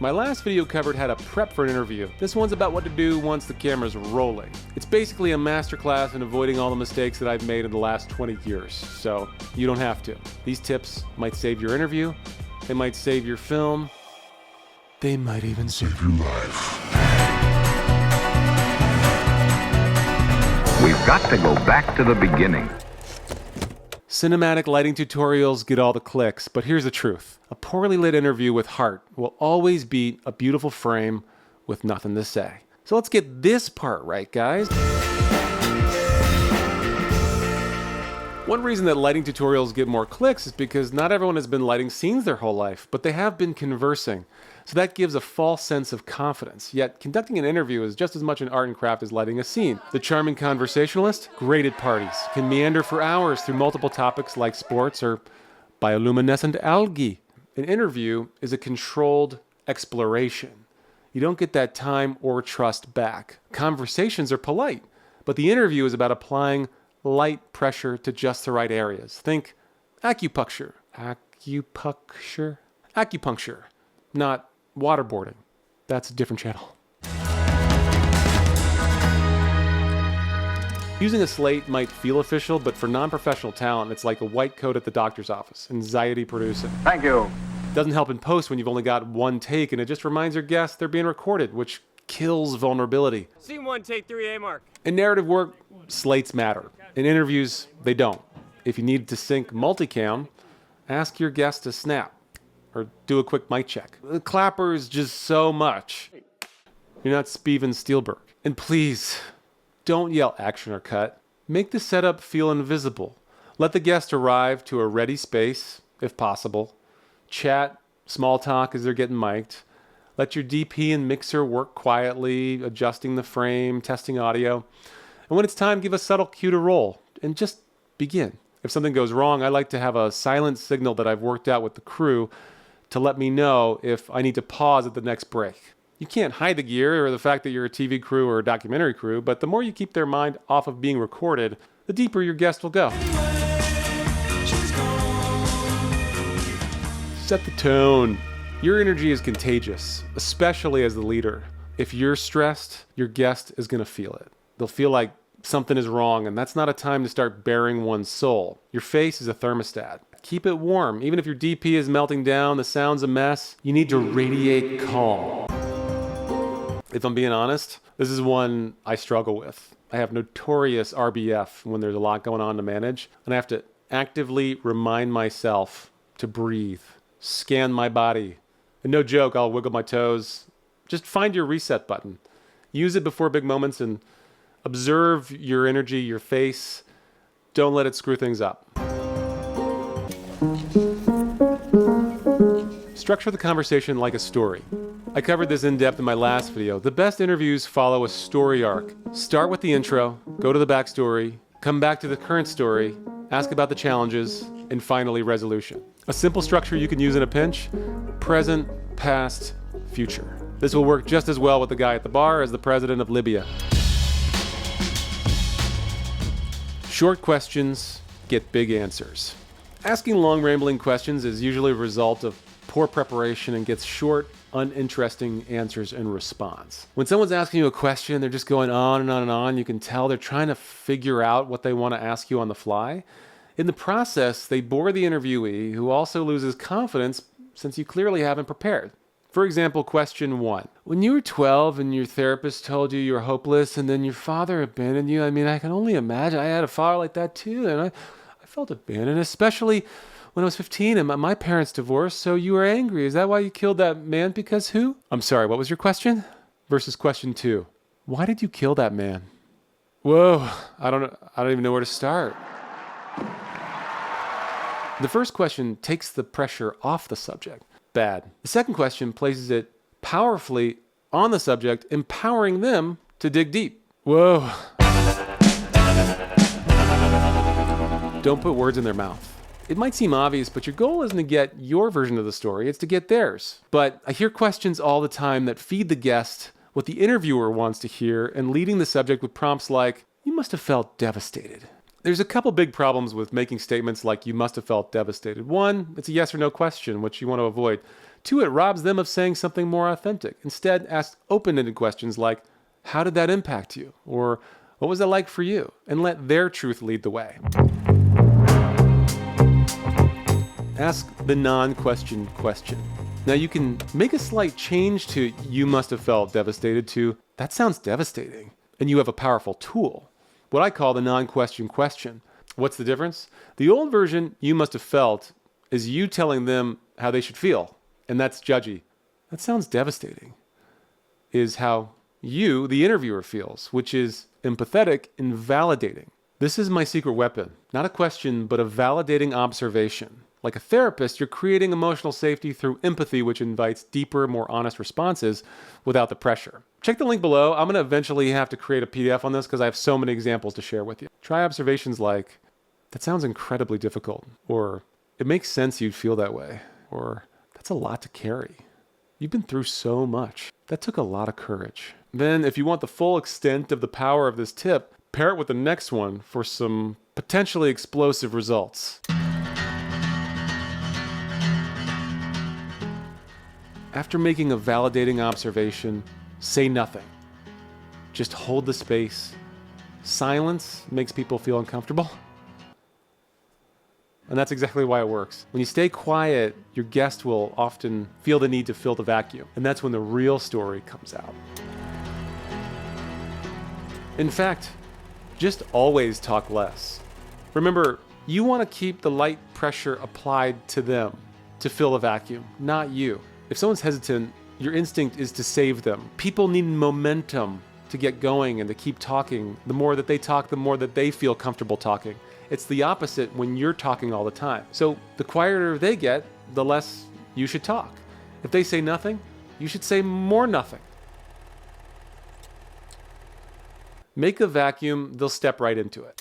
My last video covered how to prep for an interview. This one's about what to do once the camera's rolling. It's basically a masterclass in avoiding all the mistakes that I've made in the last 20 years, so you don't have to. These tips might save your interview, they might save your film, they might even save your life. We've got to go back to the beginning. Cinematic lighting tutorials get all the clicks, but here's the truth. A poorly lit interview with heart will always beat a beautiful frame with nothing to say. So let's get this part right, guys. One reason that lighting tutorials get more clicks is because not everyone has been lighting scenes their whole life, but they have been conversing. So that gives a false sense of confidence. Yet conducting an interview is just as much an art and craft as lighting a scene. The charming conversationalist, great at parties, can meander for hours through multiple topics like sports or bioluminescent algae. An interview is a controlled exploration. You don't get that time or trust back. Conversations are polite, but the interview is about applying light pressure to just the right areas. Think acupuncture. Acupuncture, not waterboarding. That's a different channel. Using a SLATE might feel official, but for non-professional talent, it's like a white coat at the doctor's office, anxiety producing. Thank you. Doesn't help in post when you've only got one take, and it just reminds your guests they're being recorded, which kills vulnerability. Scene 1, take 3, A mark. In narrative work, slates matter. In interviews, they don't. If you need to sync multicam, ask your guest to snap or do a quick mic check. The clapper is just so much. You're not Steven Spielberg. And please, don't yell action or cut. Make the setup feel invisible. Let the guest arrive to a ready space, if possible. Chat, small talk as they're getting mic'd. Let your DP and mixer work quietly, adjusting the frame, testing audio. And when it's time, give a subtle cue to roll and just begin. If something goes wrong, I like to have a silent signal that I've worked out with the crew to let me know if I need to pause at the next break. You can't hide the gear or the fact that you're a TV crew or a documentary crew, but the more you keep their mind off of being recorded, the deeper your guest will go. Set the tone. Your energy is contagious, especially as the leader. If you're stressed, your guest is going to feel it. They'll feel like something is wrong, and that's not a time to start bearing one's soul. Your face is a thermostat. Keep it warm. Even if your DP is melting down, the sound's a mess, you need to radiate calm. If I'm being honest, this is one I struggle with. I have notorious RBF when there's a lot going on to manage, and I have to actively remind myself to breathe, scan my body. And no joke, I'll wiggle my toes. Just find your reset button. Use it before big moments and observe your energy, your face. Don't let it screw things up. Structure the conversation like a story. I covered this in depth in my last video. The best interviews follow a story arc. Start with the intro, go to the backstory, come back to the current story, ask about the challenges, and finally resolution. A simple structure you can use in a pinch: present, past, future. This will work just as well with the guy at the bar as the president of Libya. Short questions get big answers. Asking long rambling questions is usually a result of poor preparation and gets short, uninteresting answers in response. When someone's asking you a question, they're just going on and on and on. You can tell they're trying to figure out what they want to ask you on the fly. In the process, they bore the interviewee, who also loses confidence since you clearly haven't prepared. For example, question 1. When you were 12 and your therapist told you you were hopeless and then your father abandoned you, I can only imagine. I had a father like that too, and I felt abandoned, especially when I was 15 and my parents divorced, so you were angry. Is that why you killed that man? Because who? I'm sorry, what was your question? Versus question 2. Why did you kill that man? Whoa, I don't even know where to start. The first question takes the pressure off the subject. Bad. The second question places it powerfully on the subject, empowering them to dig deep. Whoa. Don't put words in their mouth. It might seem obvious, but your goal isn't to get your version of the story, it's to get theirs. But I hear questions all the time that feed the guest what the interviewer wants to hear, and leading the subject with prompts like, "You must have felt devastated." There's a couple big problems with making statements like you must have felt devastated. One, it's a yes or no question, which you want to avoid. Two, it robs them of saying something more authentic. Instead, ask open-ended questions like, how did that impact you? Or what was that like for you? And let their truth lead the way. Ask the non-question question. Now you can make a slight change to you must have felt devastated to that sounds devastating. And you have a powerful tool. What I call the non-question question. What's the difference? The old version, you must have felt, is you telling them how they should feel. And that's judgy. That sounds devastating. Is how you, the interviewer, feels, which is empathetic and validating. This is my secret weapon. Not a question, but a validating observation. Like a therapist, you're creating emotional safety through empathy, which invites deeper, more honest responses without the pressure. Check the link below. I'm going to eventually have to create a PDF on this because I have so many examples to share with you. Try observations like, that sounds incredibly difficult, or it makes sense you'd feel that way, or that's a lot to carry. You've been through so much. That took a lot of courage. Then, if you want the full extent of the power of this tip, pair it with the next one for some potentially explosive results. After making a validating observation, say nothing. Just hold the space. Silence makes people feel uncomfortable. And that's exactly why it works. When you stay quiet, your guest will often feel the need to fill the vacuum. And that's when the real story comes out. In fact, just always talk less. Remember, you want to keep the light pressure applied to them to fill a vacuum, not you. If someone's hesitant, your instinct is to save them. People need momentum to get going and to keep talking. The more that they talk, the more that they feel comfortable talking. It's the opposite when you're talking all the time. So the quieter they get, the less you should talk. If they say nothing, you should say more nothing. Make a vacuum, they'll step right into it.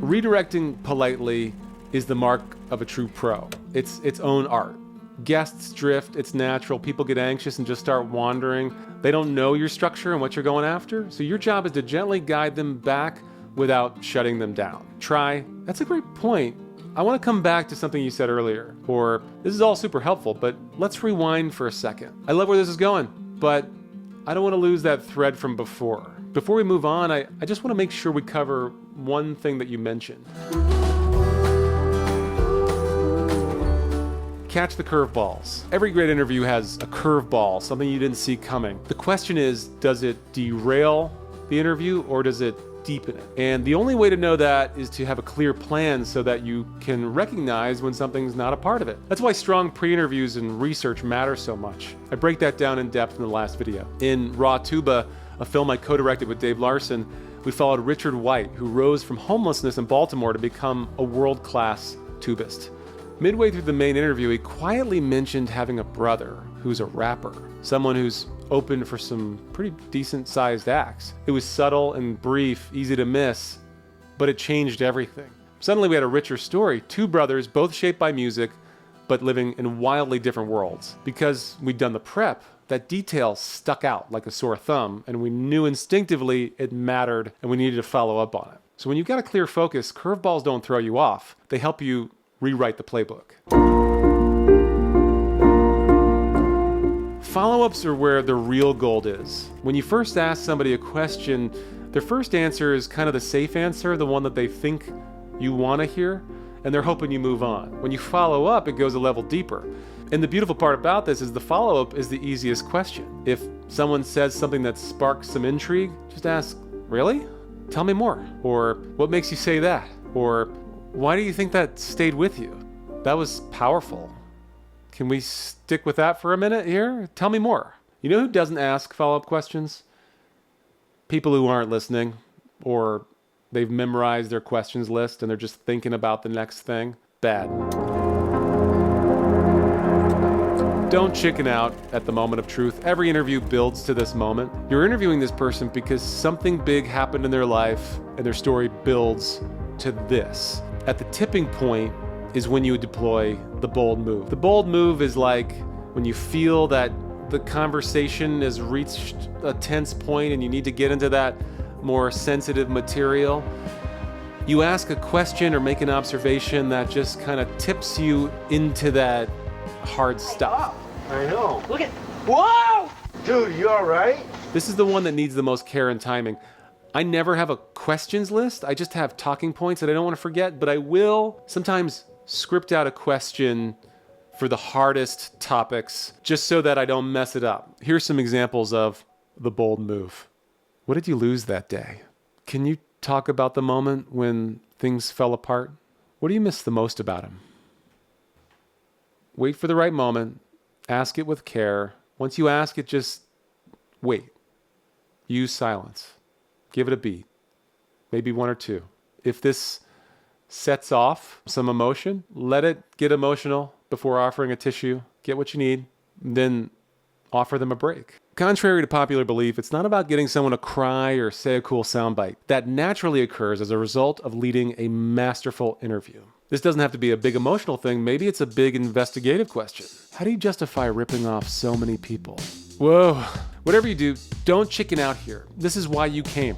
Redirecting politely is the mark of a true pro. It's its own art. Guests drift, it's natural. People get anxious and just start wandering. They don't know your structure and what you're going after. So your job is to gently guide them back without shutting them down. Try, that's a great point. I want to come back to something you said earlier. Or, this is all super helpful, but let's rewind for a second. I love where this is going, but I don't want to lose that thread from before. Before we move on, I just want to make sure we cover one thing that you mentioned. Catch the curveballs. Every great interview has a curveball, something you didn't see coming. The question is, does it derail the interview or does it deepen it? And the only way to know that is to have a clear plan so that you can recognize when something's not a part of it. That's why strong pre-interviews and research matter so much. I break that down in depth in the last video. In Raw Tuba, a film I co-directed with Dave Larson, we followed Richard White, who rose from homelessness in Baltimore to become a world-class tubist. Midway through the main interview, he quietly mentioned having a brother who's a rapper, someone who's open for some pretty decent-sized acts. It was subtle and brief, easy to miss, but it changed everything. Suddenly we had a richer story, two brothers, both shaped by music, but living in wildly different worlds. Because we'd done the prep, that detail stuck out like a sore thumb, and we knew instinctively it mattered and we needed to follow up on it. So when you've got a clear focus, curveballs don't throw you off. They help you rewrite the playbook. Follow-ups are where the real gold is. When you first ask somebody a question, their first answer is kind of the safe answer, the one that they think you want to hear, and they're hoping you move on. When you follow up, it goes a level deeper. And the beautiful part about this is the follow-up is the easiest question. If someone says something that sparks some intrigue, just ask, really? Tell me more. Or, what makes you say that? Or, why do you think that stayed with you? That was powerful. Can we stick with that for a minute here? Tell me more. You know who doesn't ask follow-up questions? People who aren't listening, or they've memorized their questions list and they're just thinking about the next thing. Bad. Don't chicken out at the moment of truth. Every interview builds to this moment. You're interviewing this person because something big happened in their life and their story builds to this. At the tipping point is when you deploy the bold move. The bold move is like when you feel that the conversation has reached a tense point and you need to get into that more sensitive material, you ask a question or make an observation that just kind of tips you into that hard stuff. I know. Look at, whoa! Dude, you all right? This is the one that needs the most care and timing. I never have a questions list. I just have talking points that I don't want to forget, but I will sometimes script out a question for the hardest topics just so that I don't mess it up. Here's some examples of the bold move. What did you lose that day? Can you talk about the moment when things fell apart? What do you miss the most about him? Wait for the right moment. Ask it with care. Once you ask it, just wait. Use silence. Give it a beat. Maybe one or two. If this sets off some emotion, let it get emotional before offering a tissue. Get what you need, then offer them a break. Contrary to popular belief, it's not about getting someone to cry or say a cool soundbite. That naturally occurs as a result of leading a masterful interview. This doesn't have to be a big emotional thing. Maybe it's a big investigative question. How do you justify ripping off so many people? Whoa. Whatever you do, don't chicken out here. This is why you came.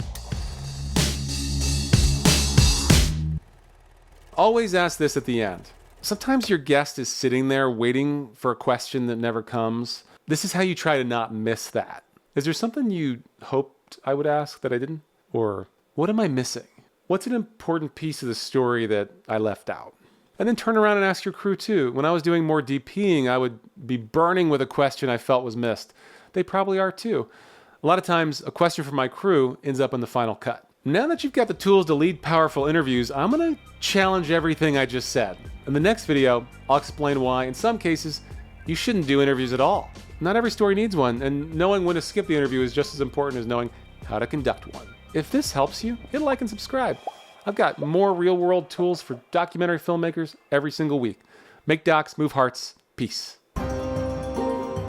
Always ask this at the end. Sometimes your guest is sitting there waiting for a question that never comes. This is how you try to not miss that. Is there something you hoped I would ask that I didn't? Or what am I missing? What's an important piece of the story that I left out? And then turn around and ask your crew too. When I was doing more DPing, I would be burning with a question I felt was missed. They probably are too. A lot of times, a question from my crew ends up in the final cut. Now that you've got the tools to lead powerful interviews, I'm gonna challenge everything I just said. In the next video, I'll explain why, in some cases, you shouldn't do interviews at all. Not every story needs one, and knowing when to skip the interview is just as important as knowing how to conduct one. If this helps you, hit like and subscribe. I've got more real-world tools for documentary filmmakers every single week. Make docs, move hearts, peace.